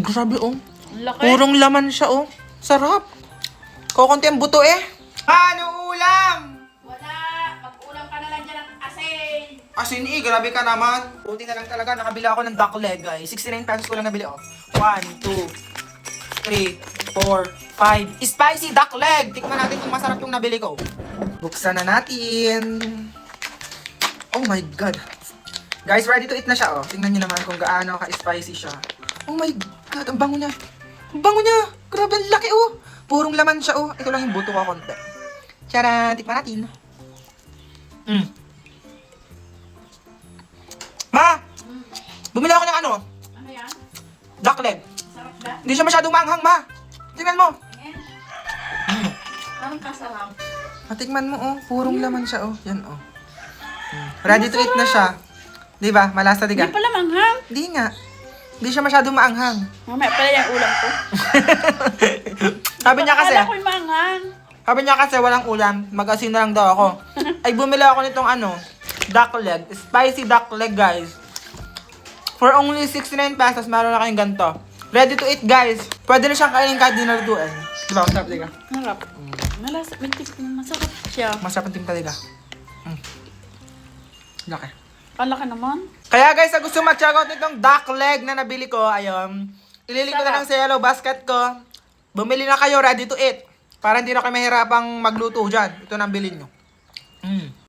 Grabe, oh. Ang laki. Purong laman siya, oh. Sarap. Kukunti ang buto, eh. Ano ulam? Wala. Mag-ulam ka na lang dyan ng asin. Asin, grabe ka naman. Kunti na lang talaga. Nakabili ako ng duck leg, guys. 69 pesos ko lang nabili, oh. 1, 2, 3, 4, 5. Spicy duck leg. Tikman natin kung masarap yung nabili ko. Buksan na natin. Oh my God. Guys, ready to eat na siya, oh. Tingnan niyo naman kung gaano ka-spicy siya. Oh my God, ang bango niya. Ang bango niya. Grabe, ang laki, oh. Purong laman siya, oh. Ito lang yung buto ko konti. Tara, tikman natin. Ma! Bumili ako ng ano? Ano yan? Duck leg. Sarap ba? Hindi siya masyadong maanghang, ma. Tingnan mo. Ayan. Parang kasarap. Tikman mo, oh. Purong laman siya, oh. Yan, oh. Ready to eat na siya. Di ba? Malasa, di ka? Hindi pala manghang. Di nga. Hindi siya masyadong maanghang. Mamaya pala yung ulam ko. Sabi niya kasi, Akala ko yung manghang. walang ulam. Mag-asin na lang daw ako. Ay, bumili ako nitong ano, duck leg. Spicy duck leg, guys. For only 69 pesos, meron na kayong ganito. Ready to eat, guys. Pwede na siyang kainin kahit di nalutuin. Di ba? Masarap, di ka? Harap. Malasa. Masarap siya. Masarap ang timpla, di ka? Laki. Ang laki naman. Kaya guys, sa gusto mag-check out nitong duck leg na nabili ko, ayun, ililink ko na lang sa yellow basket ko. Bumili na kayo, ready to eat. Para hindi na kayo mahirapang magluto dyan. Ito na ang bilhin nyo.